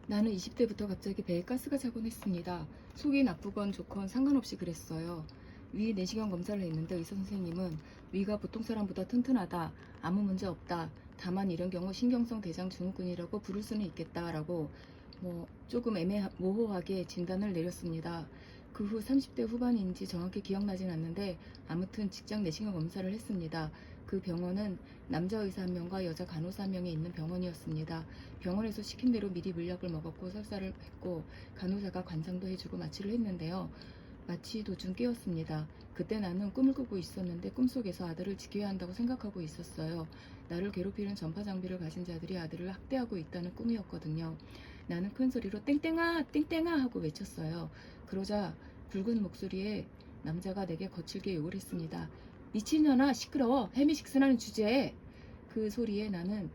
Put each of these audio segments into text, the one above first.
나는 20대부터 갑자기 배에 가스가 차곤 했습니다. 속이 나쁘건 좋건 상관없이 그랬어요. 위 내시경 검사를 했는데 의사 선생님은 위가 보통 사람보다 튼튼하다, 아무 문제 없다, 다만 이런 경우 신경성 대장 증후군이라고 부를 수는 있겠다라고 조금 모호하게 진단을 내렸습니다. 그 후 30대 후반인지 정확히 기억나진 않는데 아무튼 직장 내시경 검사를 했습니다. 그 병원은 남자 의사 1명과 여자 간호사 1명이 있는 병원이었습니다. 병원에서 시킨 대로 미리 물약을 먹었고 설사를 했고 간호사가 관장도 해주고 마취를 했는데요. 마취 도중 깨었습니다. 그때 나는 꿈을 꾸고 있었는데 꿈속에서 아들을 지켜야 한다고 생각하고 있었어요. 나를 괴롭히는 전파 장비를 가진 자들이 아들을 학대하고 있다는 꿈이었거든요. 나는 큰 소리로 땡땡아 땡땡아 하고 외쳤어요. 그러자 굵은 목소리에 남자가 내게 거칠게 욕을 했습니다. 미친년아 시끄러워 헤미식스라는 주제에. 그 소리에 나는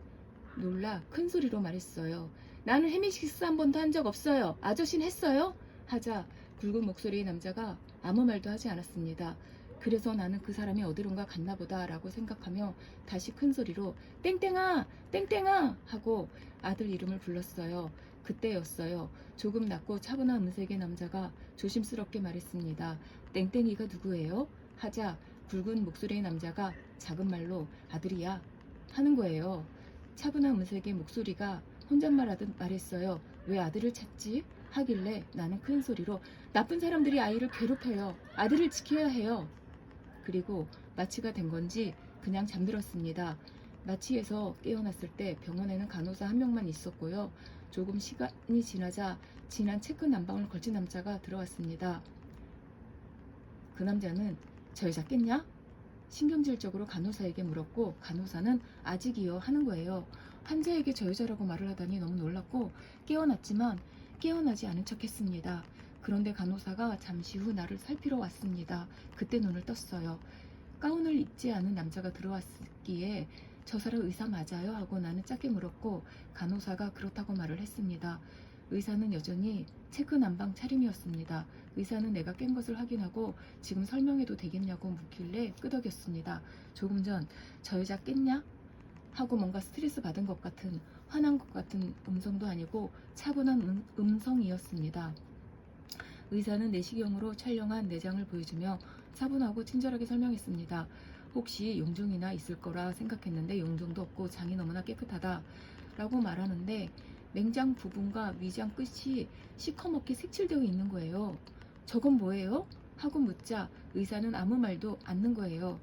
놀라 큰 소리로 말했어요. 나는 헤미식스 한 번도 한 적 없어요. 아저씨는 했어요? 하자 굵은 목소리의 남자가 아무 말도 하지 않았습니다. 그래서 나는 그 사람이 어디론가 갔나 보다 라고 생각하며 다시 큰 소리로 땡땡아 땡땡아 하고 아들 이름을 불렀어요. 그때였어요. 조금 낮고 차분한 음색의 남자가 조심스럽게 말했습니다. 땡땡이가 누구예요? 하자 굵은 목소리의 남자가 작은 말로 아들이야 하는 거예요. 차분한 음색의 목소리가 혼잣말하듯 말했어요. 왜 아들을 찾지? 하길래 나는 큰 소리로 나쁜 사람들이 아이를 괴롭혀요. 아들을 지켜야 해요. 그리고 마취가 된 건지 그냥 잠들었습니다. 마취에서 깨어났을 때 병원에는 간호사 1명만 있었고요. 조금 시간이 지나자 진한 체크 난방을 걸친 남자가 들어왔습니다. 그 남자는 저 여자 깼냐? 신경질적으로 간호사에게 물었고 간호사는 아직이요 하는 거예요. 환자에게 저 여자라고 말을 하다니 너무 놀랐고 깨어났지만 깨어나지 않은 척 했습니다. 그런데 간호사가 잠시 후 나를 살피러 왔습니다. 그때 눈을 떴어요. 가운을 입지 않은 남자가 들어왔기에 저 사람 의사 맞아요? 하고 나는 짧게 물었고 간호사가 그렇다고 말을 했습니다. 의사는 여전히 체크 난방 차림이었습니다. 의사는 내가 깬 것을 확인하고 지금 설명해도 되겠냐고 묻길래 끄덕였습니다. 조금 전 저 여자 깼냐? 하고 뭔가 스트레스 받은 것 같은 화난 것 같은 음성도 아니고 차분한 음성이었습니다. 의사는 내시경으로 촬영한 내장을 보여주며 차분하고 친절하게 설명했습니다. 혹시 용종이나 있을 거라 생각했는데 용종도 없고 장이 너무나 깨끗하다 라고 말하는데 맹장 부분과 위장 끝이 시커멓게 색칠되어 있는 거예요. 저건 뭐예요? 하고 묻자 의사는 아무 말도 않는 거예요.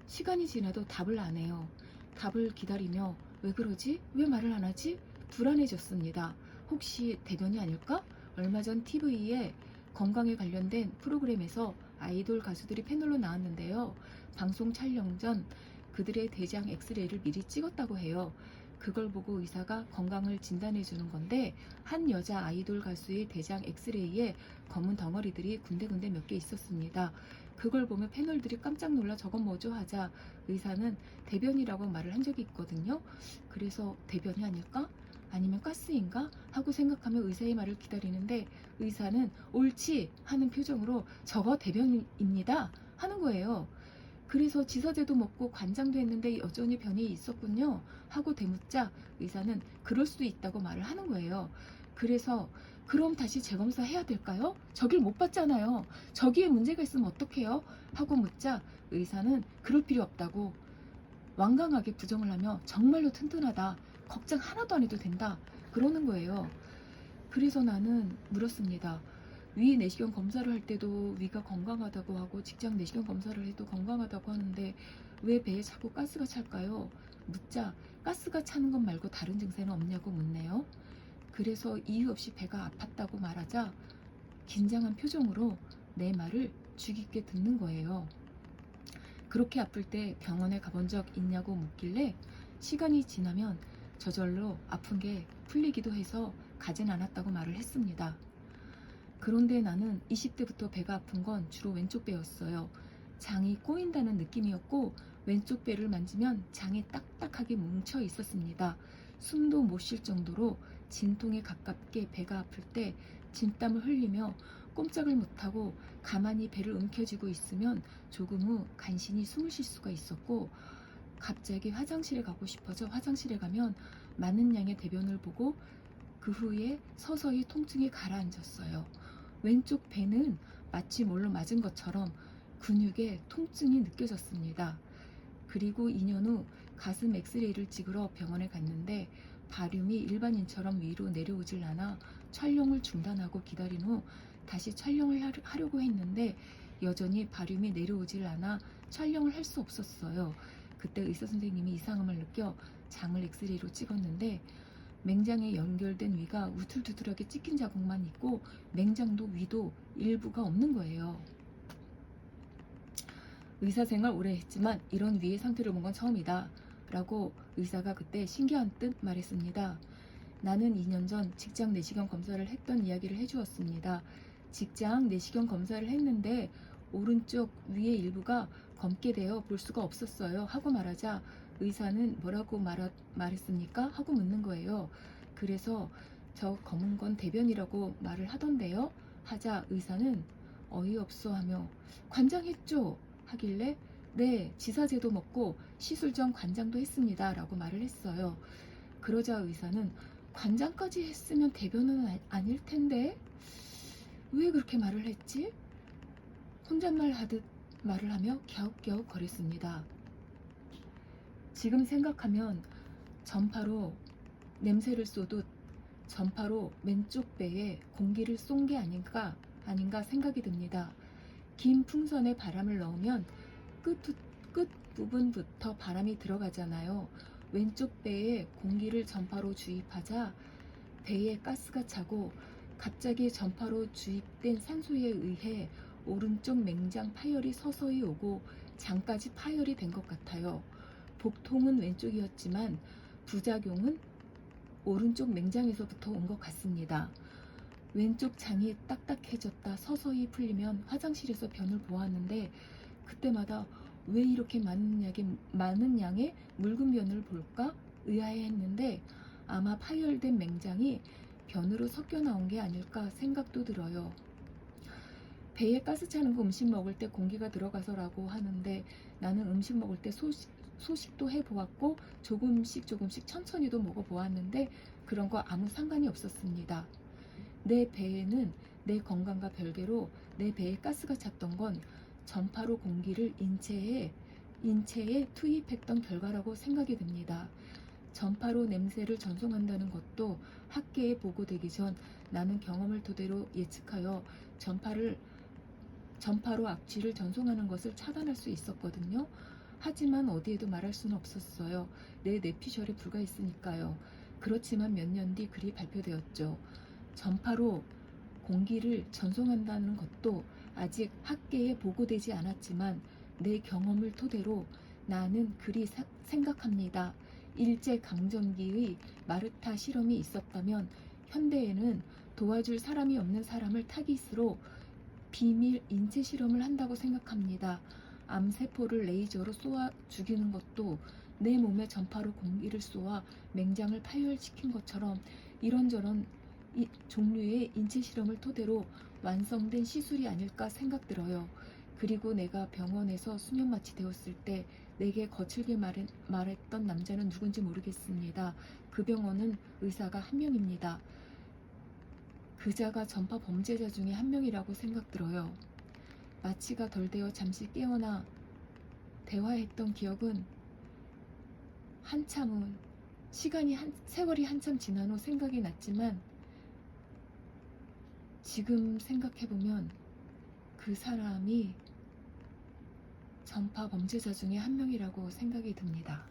시간이 지나도 답을 안 해요. 답을 기다리며 왜 그러지? 왜 말을 안 하지? 불안해졌습니다. 혹시 대변이 아닐까? 얼마 전 TV에 건강에 관련된 프로그램에서 아이돌 가수들이 패널로 나왔는데요. 방송 촬영 전 그들의 대장 엑스레이를 미리 찍었다고 해요. 그걸 보고 의사가 건강을 진단해 주는 건데 한 여자 아이돌 가수의 대장 엑스레이에 검은 덩어리들이 군데군데 몇 개 있었습니다. 그걸 보면 패널들이 깜짝 놀라 저건 뭐죠? 하자 의사는 대변이라고 말을 한 적이 있거든요. 그래서 대변이 아닐까? 아니면 가스인가? 하고 생각하며 의사의 말을 기다리는데 의사는 옳지 하는 표정으로 저거 대변입니다 하는 거예요. 그래서 지사제도 먹고 관장도 했는데 여전히 변이 있었군요 하고 되묻자 의사는 그럴 수도 있다고 말을 하는 거예요. 그래서 그럼 다시 재검사 해야 될까요? 저길 못 봤잖아요. 저기에 문제가 있으면 어떡해요? 하고 묻자 의사는 그럴 필요 없다고 완강하게 부정을 하며 정말로 튼튼하다. 걱정 하나도 안 해도 된다. 그러는 거예요. 그래서 나는 물었습니다. 위 내시경 검사를 할 때도 위가 건강하다고 하고 직장 내시경 검사를 해도 건강하다고 하는데 왜 배에 자꾸 가스가 찰까요? 묻자 가스가 차는 것 말고 다른 증세는 없냐고 묻네요. 그래서 이유 없이 배가 아팠다고 말하자 긴장한 표정으로 내 말을 주의 깊게 듣는 거예요. 그렇게 아플 때 병원에 가본 적 있냐고 묻길래 시간이 지나면 저절로 아픈 게 풀리기도 해서 가진 않았다고 말을 했습니다. 그런데 나는 20대부터 배가 아픈 건 주로 왼쪽 배였어요. 장이 꼬인다는 느낌이었고 왼쪽 배를 만지면 장이 딱딱하게 뭉쳐 있었습니다. 숨도 못 쉴 정도로 진통에 가깝게 배가 아플 때 진땀을 흘리며 꼼짝을 못하고 가만히 배를 움켜쥐고 있으면 조금 후 간신히 숨을 쉴 수가 있었고 갑자기 화장실에 가고 싶어져 화장실에 가면 많은 양의 대변을 보고 그 후에 서서히 통증이 가라앉았어요. 왼쪽 배는 마치 뭘로 맞은 것처럼 근육에 통증이 느껴졌습니다. 그리고 2년 후 가슴 엑스레이를 찍으러 병원에 갔는데 바륨이 일반인처럼 위로 내려오질 않아 촬영을 중단하고 기다린 후 다시 촬영을 하려고 했는데 여전히 바륨이 내려오질 않아 촬영을 할 수 없었어요. 그때 의사 선생님이 이상함을 느껴 장을 엑스레이로 찍었는데 맹장에 연결된 위가 우툴투툴하게 찍힌 자국만 있고 맹장도 위도 일부가 없는 거예요. 의사 생활 오래 했지만 이런 위의 상태를 본 건 처음이다 라고 의사가 그때 신기한 듯 말했습니다. 나는 2년 전 직장 내시경 검사를 했던 이야기를 해주었습니다. 직장 내시경 검사를 했는데 오른쪽 위의 일부가 검게 되어 볼 수가 없었어요 하고 말하자 의사는 뭐라고 말했습니까? 하고 묻는 거예요. 그래서 저 검은 건 대변이라고 말을 하던데요 하자 의사는 어이없어 하며 관장했죠 하길래 네 지사제도 먹고 시술 전 관장도 했습니다 라고 말을 했어요. 그러자 의사는 관장까지 했으면 대변은 아닐 텐데 왜 그렇게 말을 했지? 혼잣말 하듯 말을 하며 갸웃갸웃 거렸습니다. 지금 생각하면 전파로 냄새를 쏘듯 전파로 왼쪽 배에 공기를 쏜 게 아닌가 생각이 듭니다. 긴 풍선에 바람을 넣으면 끝 부분부터 바람이 들어가잖아요. 왼쪽 배에 공기를 전파로 주입하자 배에 가스가 차고 갑자기 전파로 주입된 산소에 의해 오른쪽 맹장 파열이 서서히 오고 장까지 파열이 된 것 같아요. 복통은 왼쪽이었지만 부작용은 오른쪽 맹장에서부터 온 것 같습니다. 왼쪽 장이 딱딱해졌다 서서히 풀리면 화장실에서 변을 보았는데 그때마다 왜 이렇게 많은 양의 묽은 변을 볼까 의아해했는데 아마 파열된 맹장이 변으로 섞여 나온 게 아닐까 생각도 들어요. 배에 가스 차는 거 음식 먹을 때 공기가 들어가서라고 하는데 나는 음식 먹을 때 소식도 해보았고 조금씩 천천히도 먹어보았는데 그런 거 아무 상관이 없었습니다. 내 배에는 내 건강과 별개로 내 배에 가스가 찼던 건 전파로 공기를 인체에 투입했던 결과라고 생각이 듭니다. 전파로 냄새를 전송한다는 것도 학계에 보고되기 전 나는 경험을 토대로 예측하여 전파로 악취를 전송하는 것을 차단할 수 있었거든요. 하지만 어디에도 말할 수는 없었어요. 내 뇌피셜에 불과했으니까요. 그렇지만 몇 년 뒤 글이 발표되었죠. 전파로 공기를 전송한다는 것도 아직 학계에 보고되지 않았지만 내 경험을 토대로 나는 그리 생각합니다. 일제강점기의 마르타 실험이 있었다면 현대에는 도와줄 사람이 없는 사람을 타깃으로 비밀 인체 실험을 한다고 생각합니다. 암세포를 레이저로 쏘아 죽이는 것도 내 몸에 전파로 공기를 쏘아 맹장을 파열시킨 것처럼 이런저런 종류의 인체 실험을 토대로 완성된 시술이 아닐까 생각들어요. 그리고 내가 병원에서 수면 마취 되었을 때 내게 거칠게 말했던 남자는 누군지 모르겠습니다. 그 병원은 의사가 한 명입니다. 그자가 전파 범죄자 중에 한 명이라고 생각들어요. 마취가 덜 되어 잠시 깨어나 대화했던 기억은 세월이 한참 지난 후 생각이 났지만 지금 생각해보면 그 사람이 전파 범죄자 중에 한 명이라고 생각이 듭니다.